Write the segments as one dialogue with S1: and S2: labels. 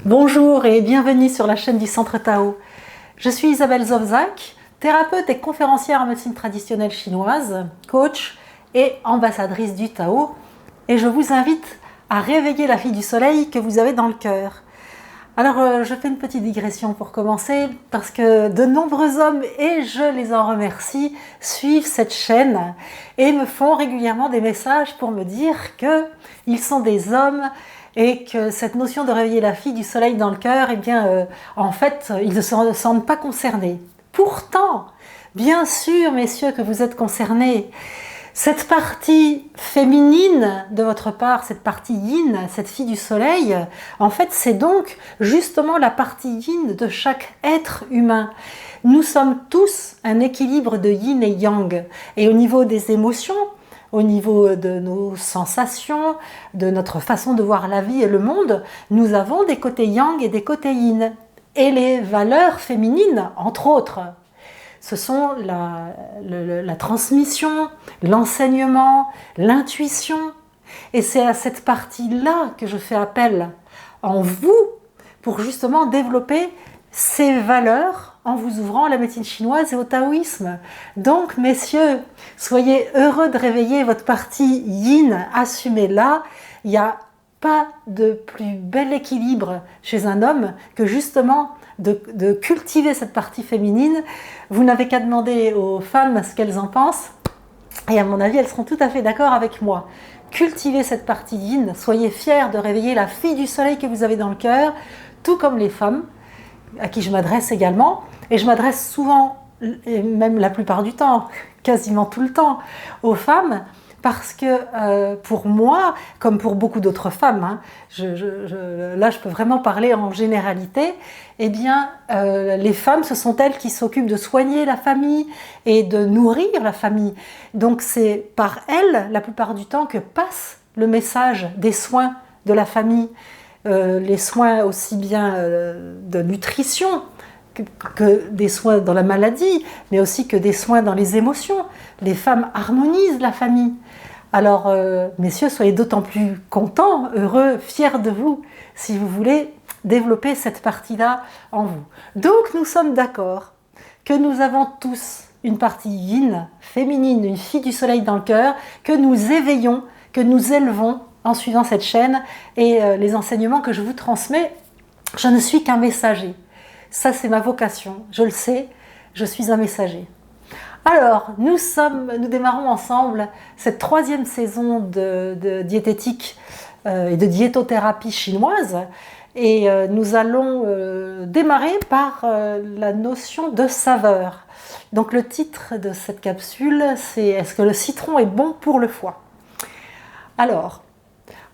S1: Bonjour et bienvenue sur la chaîne du Centre Tao. Je suis Isabelle Zovzak, thérapeute et conférencière en médecine traditionnelle chinoise, coach et ambassadrice du Tao. Et je vous invite à réveiller la fille du soleil que vous avez dans le cœur. Alors je fais une petite digression pour commencer parce que de nombreux hommes, et je les en remercie, suivent cette chaîne et me font régulièrement des messages pour me dire qu'ils sont des hommes et que cette notion de réveiller la fille du soleil dans le cœur, eh bien, en fait, ils ne se sentent pas concernés. Pourtant, bien sûr, messieurs, que vous êtes concernés. Cette partie féminine de votre part, cette partie yin, cette fille du soleil, en fait, c'est donc justement la partie yin de chaque être humain. Nous sommes tous un équilibre de yin et yang. Et au niveau des émotions, au niveau de nos sensations, de notre façon de voir la vie et le monde, nous avons des côtés yang et des côtés yin. Et les valeurs féminines, entre autres, ce sont la transmission, l'enseignement, l'intuition. Et c'est à cette partie-là que je fais appel en vous pour justement développer ces valeurs en vous ouvrant à la médecine chinoise et au taoïsme. Donc, messieurs, soyez heureux de réveiller votre partie yin, assumez-la. Il n'y a pas de plus bel équilibre chez un homme que justement de cultiver cette partie féminine. Vous n'avez qu'à demander aux femmes ce qu'elles en pensent, et à mon avis, elles seront tout à fait d'accord avec moi. Cultivez cette partie yin, soyez fiers de réveiller la fille du soleil que vous avez dans le cœur, tout comme les femmes, à qui je m'adresse également, et je m'adresse souvent, et même la plupart du temps, quasiment tout le temps, aux femmes, parce que pour moi, comme pour beaucoup d'autres femmes, là je peux vraiment parler en généralité, eh bien les femmes, ce sont elles qui s'occupent de soigner la famille et de nourrir la famille. Donc c'est par elles, la plupart du temps, que passe le message des soins de la famille. Les soins aussi bien de nutrition que des soins dans la maladie, mais aussi que des soins dans les émotions. Les femmes harmonisent la famille. Alors, messieurs, soyez d'autant plus contents, heureux, fiers de vous, si vous voulez développer cette partie-là en vous. Donc, nous sommes d'accord que nous avons tous une partie yin, féminine, une fille du soleil dans le cœur, que nous éveillons, que nous élevons en suivant cette chaîne et les enseignements que je vous transmets. Je ne suis qu'un messager. Ça, c'est ma vocation. Je le sais, je suis un messager. Alors, nous démarrons ensemble cette 3e saison de diététique et de diétothérapie chinoise. Et nous allons démarrer par la notion de saveur. Donc, le titre de cette capsule, c'est « Est-ce que le citron est bon pour le foie ?» Alors,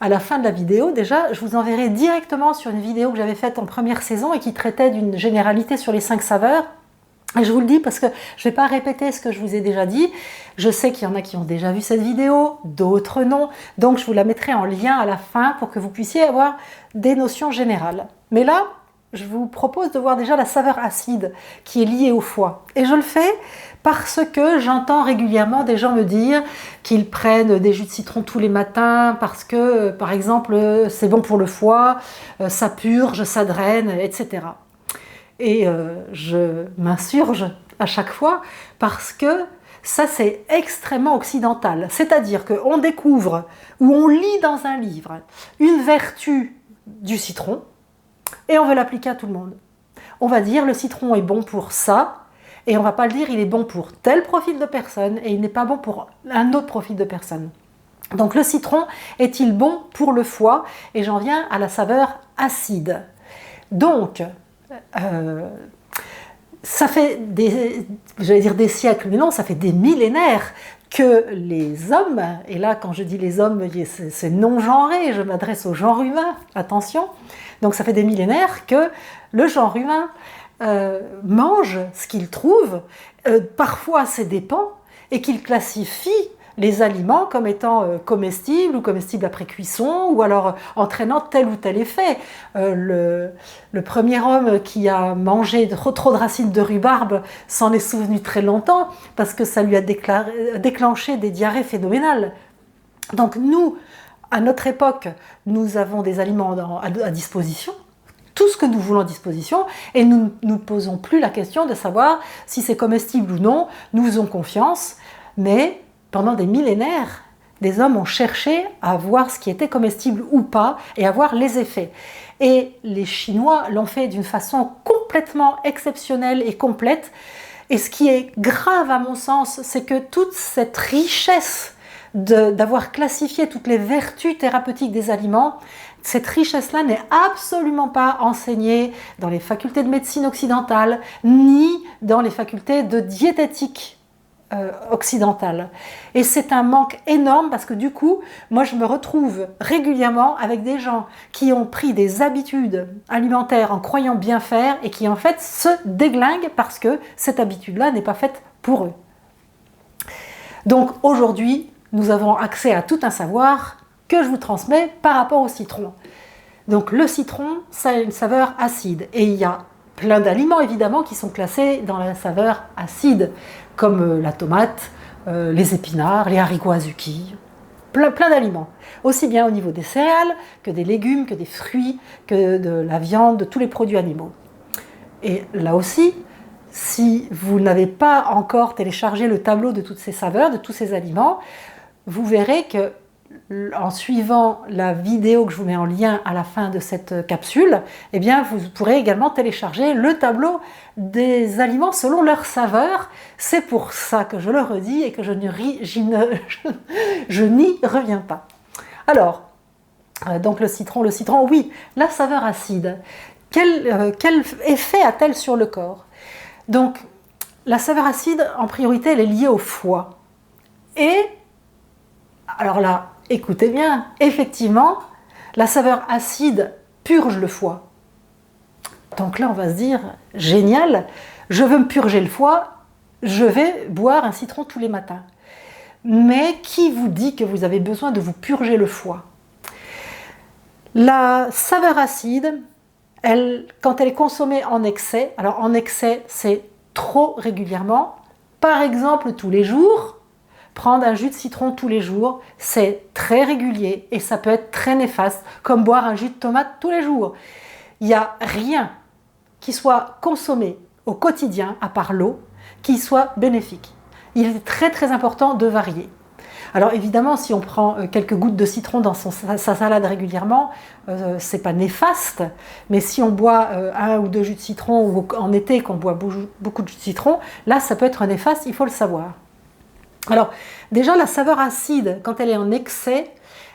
S1: à la fin de la vidéo, déjà, je vous enverrai directement sur une vidéo que j'avais faite en première saison et qui traitait d'une généralité sur les 5 saveurs. Et je vous le dis parce que je ne vais pas répéter ce que je vous ai déjà dit. Je sais qu'il y en a qui ont déjà vu cette vidéo, d'autres non. Donc je vous la mettrai en lien à la fin pour que vous puissiez avoir des notions générales. Mais là, je vous propose de voir déjà la saveur acide qui est liée au foie. Et je le fais parce que j'entends régulièrement des gens me dire qu'ils prennent des jus de citron tous les matins parce que, par exemple, c'est bon pour le foie, ça purge, ça draine, etc. Et je m'insurge à chaque fois parce que ça, c'est extrêmement occidental. C'est-à-dire qu'on découvre ou on lit dans un livre une vertu du citron et on veut l'appliquer à tout le monde. On va dire le citron est bon pour ça et on ne va pas le dire il est bon pour tel profil de personne et il n'est pas bon pour un autre profil de personne. Donc le citron est-il bon pour le foie? Et j'en viens à la saveur acide. Donc, ça fait j'allais dire des siècles, mais non, ça fait des millénaires que les hommes, et là quand je dis les hommes, c'est non-genré, je m'adresse au genre humain, attention, donc ça fait des millénaires que le genre humain mange ce qu'il trouve, parfois à ses dépens, et qu'il classifie les aliments comme étant comestibles ou comestibles après cuisson, ou alors entraînant tel ou tel effet. Le premier homme qui a mangé trop de racines de rhubarbe s'en est souvenu très longtemps parce que ça lui a déclenché des diarrhées phénoménales. Donc nous, à notre époque, nous avons des aliments à disposition, tout ce que nous voulons à disposition et nous ne nous posons plus la question de savoir si c'est comestible ou non. Nous faisons confiance, mais pendant des millénaires, des hommes ont cherché à voir ce qui était comestible ou pas et à voir les effets. Et les Chinois l'ont fait d'une façon complètement exceptionnelle et complète. Et ce qui est grave à mon sens, c'est que toute cette richesse d'avoir classifié toutes les vertus thérapeutiques des aliments, cette richesse-là n'est absolument pas enseignée dans les facultés de médecine occidentale, ni dans les facultés de diététique occidentale. Et c'est un manque énorme parce que du coup, moi je me retrouve régulièrement avec des gens qui ont pris des habitudes alimentaires en croyant bien faire et qui en fait se déglinguent parce que cette habitude-là n'est pas faite pour eux. Donc aujourd'hui, nous avons accès à tout un savoir que je vous transmets par rapport au citron. Donc le citron, ça a une saveur acide et il y a plein d'aliments évidemment qui sont classés dans la saveur acide, comme la tomate, les épinards, les haricots azuki, plein d'aliments. Aussi bien au niveau des céréales, que des légumes, que des fruits, que de la viande, de tous les produits animaux. Et là aussi, si vous n'avez pas encore téléchargé le tableau de toutes ces saveurs, de tous ces aliments, vous verrez que en suivant la vidéo que je vous mets en lien à la fin de cette capsule, eh bien vous pourrez également télécharger le tableau des aliments selon leur saveur. C'est pour ça que je le redis et que je n'y reviens pas. Alors, donc le citron, oui, la saveur acide. Quel effet a-t-elle sur le corps? Donc, la saveur acide, en priorité, elle est liée au foie. Et, alors là, écoutez bien, effectivement, la saveur acide purge le foie. Donc là, on va se dire, génial, je veux me purger le foie, je vais boire un citron tous les matins. Mais qui vous dit que vous avez besoin de vous purger le foie? La saveur acide, quand elle est consommée en excès, alors en excès, c'est trop régulièrement, par exemple tous les jours, prendre un jus de citron tous les jours, c'est très régulier et ça peut être très néfaste, comme boire un jus de tomate tous les jours. Il n'y a rien qui soit consommé au quotidien, à part l'eau, qui soit bénéfique. Il est très très important de varier. Alors évidemment, si on prend quelques gouttes de citron dans sa salade régulièrement, c'est pas néfaste, mais si on boit un ou deux jus de citron, ou en été qu'on boit beaucoup de jus de citron, là ça peut être néfaste, il faut le savoir. Alors déjà la saveur acide, quand elle est en excès,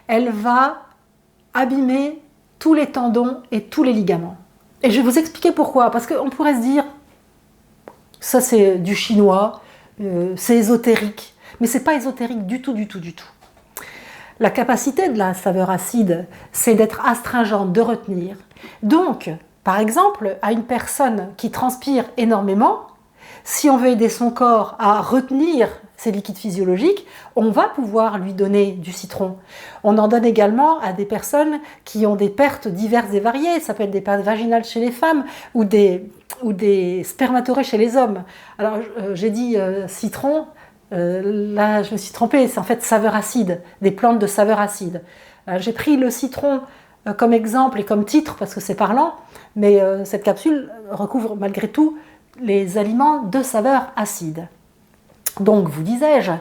S1: elle va abîmer tous les tendons et tous les ligaments. Et je vais vous expliquer pourquoi, parce qu'on pourrait se dire, ça c'est du chinois, c'est ésotérique. Mais ce n'est pas ésotérique du tout, du tout, du tout. La capacité de la saveur acide, c'est d'être astringente, de retenir. Donc, par exemple, à une personne qui transpire énormément, si on veut aider son corps à retenir ses liquides physiologiques, on va pouvoir lui donner du citron. On en donne également à des personnes qui ont des pertes diverses et variées. Ça peut être des pertes vaginales chez les femmes ou des spermatorées chez les hommes. Alors, j'ai dit citron. Là, je me suis trompée, c'est en fait saveur acide, des plantes de saveur acide. J'ai pris le citron comme exemple et comme titre parce que c'est parlant, mais cette capsule recouvre malgré tout les aliments de saveur acide. Donc, vous disais-je,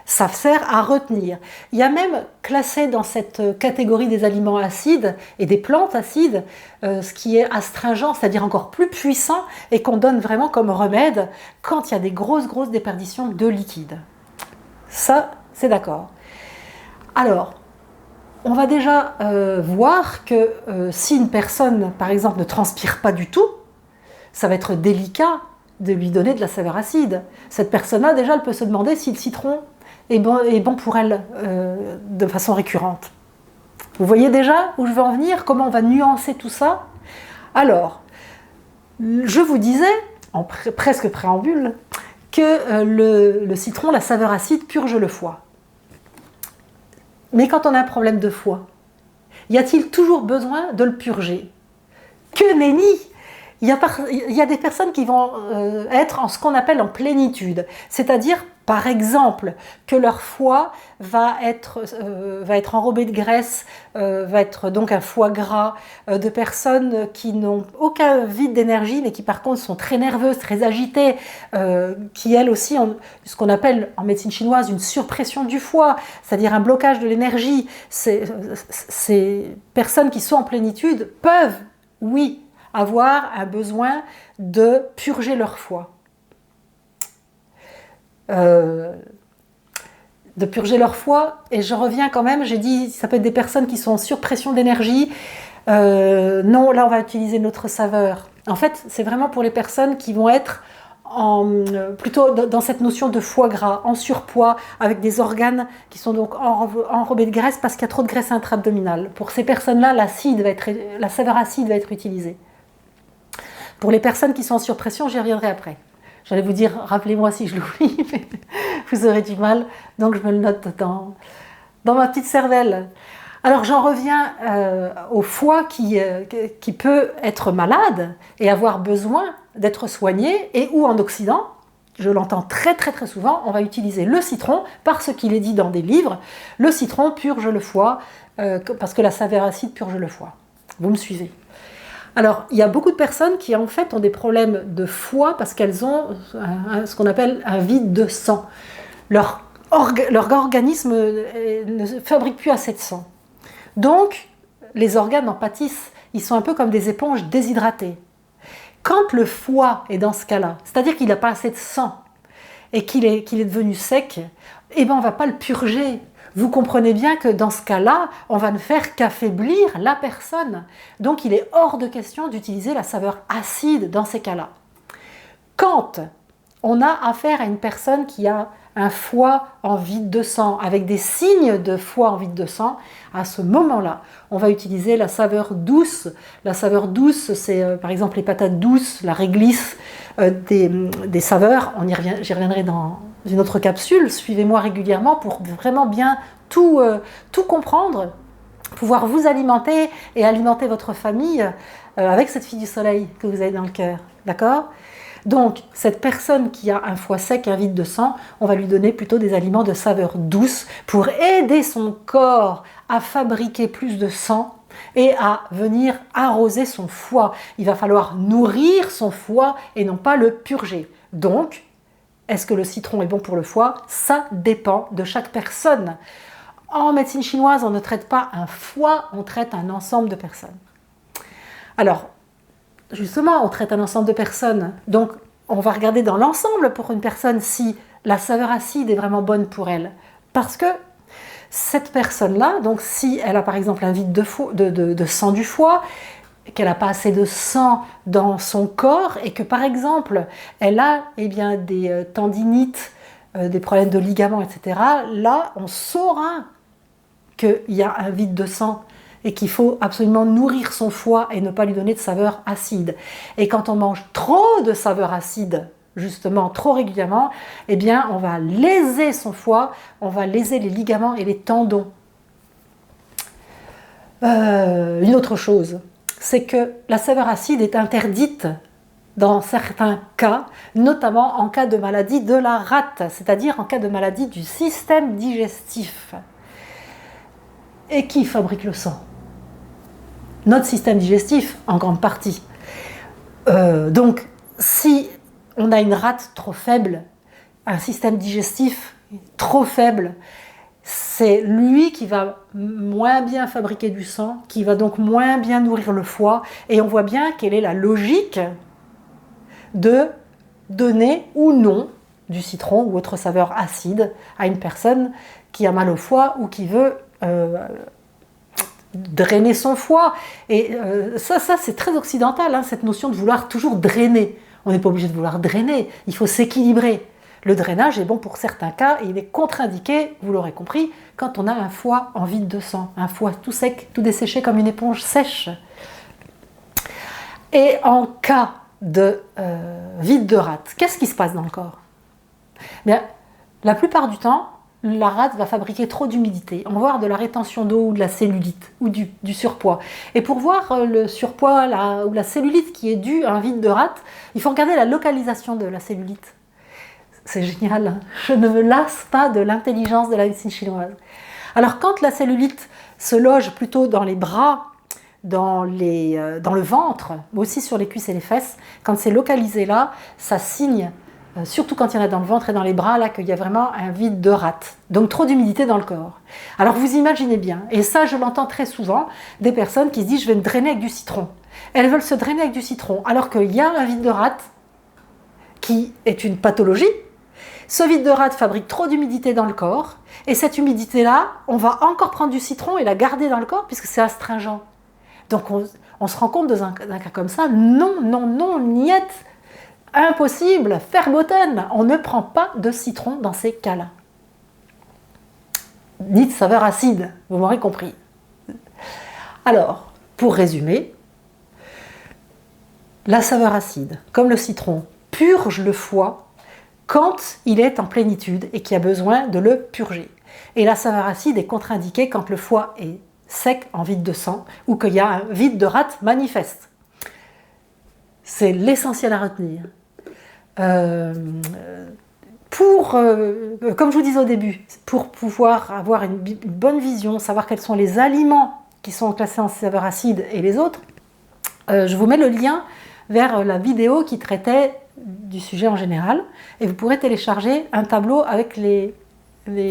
S1: ça sert à retenir. Il y a même classé dans cette catégorie des aliments acides et des plantes acides ce qui est astringent, c'est-à-dire encore plus puissant et qu'on donne vraiment comme remède quand il y a des grosses déperditions de liquide. Ça, c'est d'accord. Alors, on va déjà voir que si une personne, par exemple, ne transpire pas du tout, ça va être délicat de lui donner de la saveur acide. Cette personne-là, déjà, elle peut se demander si le citron est bon pour elle de façon récurrente. Vous voyez déjà où je veux en venir, comment on va nuancer tout ça? Alors, je vous disais, en presque préambule, que le citron, la saveur acide, purge le foie. Mais quand on a un problème de foie, y a-t-il toujours besoin de le purger? Que nenni! il y a des personnes qui vont être en ce qu'on appelle en plénitude, c'est-à-dire par exemple que leur foie va être enrobé de graisse, va être donc un foie gras, de personnes qui n'ont aucun vide d'énergie mais qui par contre sont très nerveuses, très agitées, qui elles aussi ont ce qu'on appelle en médecine chinoise une surpression du foie, c'est-à-dire un blocage de l'énergie. Ces personnes qui sont en plénitude peuvent, oui, avoir un besoin de purger leur foie. De purger leur foie, et je reviens quand même, j'ai dit ça peut être des personnes qui sont en surpression d'énergie. Non, là on va utiliser notre saveur. En fait, c'est vraiment pour les personnes qui vont être plutôt dans cette notion de foie gras, en surpoids, avec des organes qui sont donc enrobés de graisse parce qu'il y a trop de graisse intra-abdominale. Pour ces personnes-là, la saveur acide va être utilisée. Pour les personnes qui sont en surpression, j'y reviendrai après. J'allais vous dire, rappelez-moi si je l'oublie, mais vous aurez du mal, donc je me le note dans ma petite cervelle. Alors j'en reviens au foie qui peut être malade et avoir besoin d'être soigné, et où en Occident, je l'entends très très très souvent, on va utiliser le citron, parce qu'il est dit dans des livres, le citron purge le foie, parce que la saveur acide purge le foie. Vous me suivez? Alors, il y a beaucoup de personnes qui en fait ont des problèmes de foie parce qu'elles ont ce qu'on appelle un vide de sang. Leur organisme ne fabrique plus assez de sang. Donc, les organes en pâtissent. Ils sont un peu comme des éponges déshydratées. Quand le foie est dans ce cas-là, c'est-à-dire qu'il n'a pas assez de sang et qu'il est devenu sec, eh ben on ne va pas le purger. Vous comprenez bien que dans ce cas-là, on va ne faire qu'affaiblir la personne. Donc il est hors de question d'utiliser la saveur acide dans ces cas-là. Quand on a affaire à une personne qui a un foie en vide de sang, avec des signes de foie en vide de sang, à ce moment-là, on va utiliser la saveur douce. La saveur douce, c'est par exemple les patates douces, la réglisse, des saveurs. J'y reviendrai dans une autre capsule. Suivez-moi régulièrement pour vraiment bien tout comprendre, pouvoir vous alimenter et alimenter votre famille avec cette fille du soleil que vous avez dans le cœur. D'accord ? Donc, cette personne qui a un foie sec, un vide de sang, on va lui donner plutôt des aliments de saveur douce pour aider son corps à fabriquer plus de sang et à venir arroser son foie. Il va falloir nourrir son foie et non pas le purger. Donc, est-ce que le citron est bon pour le foie? Ça dépend de chaque personne. En médecine chinoise, on ne traite pas un foie, on traite un ensemble de personnes. Alors, justement, on traite un ensemble de personnes. Donc, on va regarder dans l'ensemble pour une personne si la saveur acide est vraiment bonne pour elle. Parce que cette personne-là, donc si elle a par exemple un vide de sang du foie, qu'elle n'a pas assez de sang dans son corps et que par exemple elle a des tendinites, des problèmes de ligaments, etc., là on saura qu'il y a un vide de sang et qu'il faut absolument nourrir son foie et ne pas lui donner de saveur acide. Et quand on mange trop de saveur acide, justement trop régulièrement, eh bien on va léser son foie, on va léser les ligaments et les tendons. Une autre chose, c'est que la saveur acide est interdite dans certains cas, notamment en cas de maladie de la rate, c'est-à-dire en cas de maladie du système digestif. Et qui fabrique le sang? Notre système digestif, en grande partie. Donc, si on a une rate trop faible, un système digestif trop faible, c'est lui qui va moins bien fabriquer du sang, qui va donc moins bien nourrir le foie, et on voit bien quelle est la logique de donner ou non du citron ou autre saveur acide à une personne qui a mal au foie ou qui veut drainer son foie. Et ça c'est très occidental, hein, cette notion de vouloir toujours drainer. On n'est pas obligé de vouloir drainer, il faut s'équilibrer. Le drainage est bon pour certains cas et il est contre-indiqué, vous l'aurez compris, quand on a un foie en vide de sang, un foie tout sec, tout desséché comme une éponge sèche. Et en cas de vide de rate, qu'est-ce qui se passe dans le corps? Bien, la plupart du temps, la rate va fabriquer trop d'humidité. On va voir de la rétention d'eau ou de la cellulite ou du surpoids. Et pour voir le surpoids ou la cellulite qui est due à un vide de rate, il faut regarder la localisation de la cellulite. C'est génial, je ne me lasse pas de l'intelligence de la médecine chinoise. Alors quand la cellulite se loge plutôt dans les bras, dans le ventre, mais aussi sur les cuisses et les fesses, quand c'est localisé là, ça signe, surtout quand il y en a dans le ventre et dans les bras, là, qu'il y a vraiment un vide de rate. Donc trop d'humidité dans le corps. Alors vous imaginez bien, et ça je l'entends très souvent, des personnes qui se disent je vais me drainer avec du citron. Elles veulent se drainer avec du citron, alors qu'il y a un vide de rate qui est une pathologie. Ce vide de rate fabrique trop d'humidité dans le corps, et cette humidité-là, on va encore prendre du citron et la garder dans le corps puisque c'est astringent. Donc on se rend compte d'un cas comme ça, non, non, non, niet, impossible, verboten, on ne prend pas de citron dans ces cas-là. Ni de saveur acide, vous m'aurez compris. Alors, pour résumer, la saveur acide, comme le citron, purge le foie quand il est en plénitude et qu'il y a besoin de le purger. Et la saveur acide est contre-indiquée quand le foie est sec, en vide de sang, ou qu'il y a un vide de rate manifeste. C'est l'essentiel à retenir. Comme je vous disais au début, pour pouvoir avoir une bonne vision, savoir quels sont les aliments qui sont classés en saveur acide et les autres, je vous mets le lien vers la vidéo qui traitait du sujet en général, et vous pourrez télécharger un tableau avec les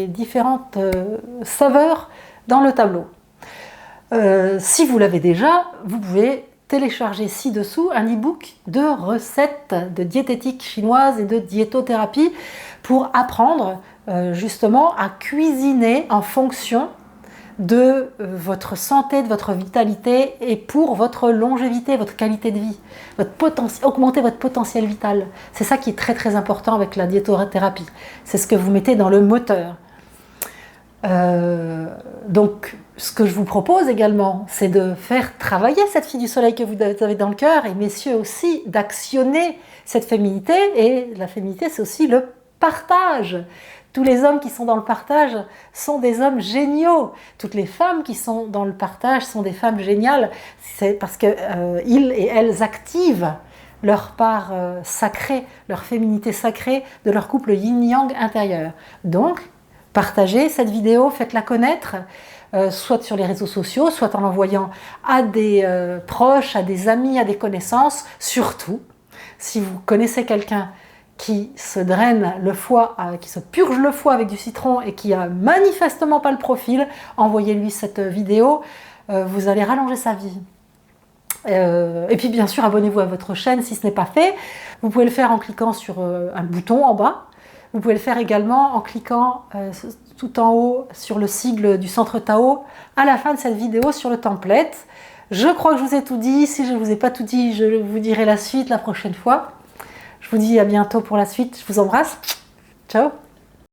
S1: différentes saveurs dans le tableau. Si vous l'avez déjà, vous pouvez télécharger ci-dessous un e-book de recettes de diététique chinoise et de diétothérapie pour apprendre justement à cuisiner en fonction de votre santé, de votre vitalité et pour votre longévité, votre qualité de vie, augmenter votre potentiel vital. C'est ça qui est très très important avec la diétothérapie. C'est ce que vous mettez dans le moteur. Donc, ce que je vous propose également, c'est de faire travailler cette fille du soleil que vous avez dans le cœur, et messieurs aussi, d'actionner cette féminité. Et la féminité, c'est aussi le partage. Tous les hommes qui sont dans le partage sont des hommes géniaux. Toutes les femmes qui sont dans le partage sont des femmes géniales. C'est parce qu'ils et elles activent leur part sacrée, leur féminité sacrée de leur couple yin-yang intérieur. Donc, partagez cette vidéo, faites-la connaître, soit sur les réseaux sociaux, soit en l'envoyant à des proches, à des amis, à des connaissances. Surtout, si vous connaissez quelqu'un qui se draine le foie, qui se purge le foie avec du citron et qui a manifestement pas le profil, envoyez-lui cette vidéo, vous allez rallonger sa vie. Et puis bien sûr, abonnez-vous à votre chaîne si ce n'est pas fait. Vous pouvez le faire en cliquant sur un bouton en bas. Vous pouvez le faire également en cliquant tout en haut sur le sigle du Centre Tao à la fin de cette vidéo sur le template. Je crois que je vous ai tout dit. Si je ne vous ai pas tout dit, je vous dirai la suite la prochaine fois. Je vous dis à bientôt pour la suite. Je vous embrasse. Ciao.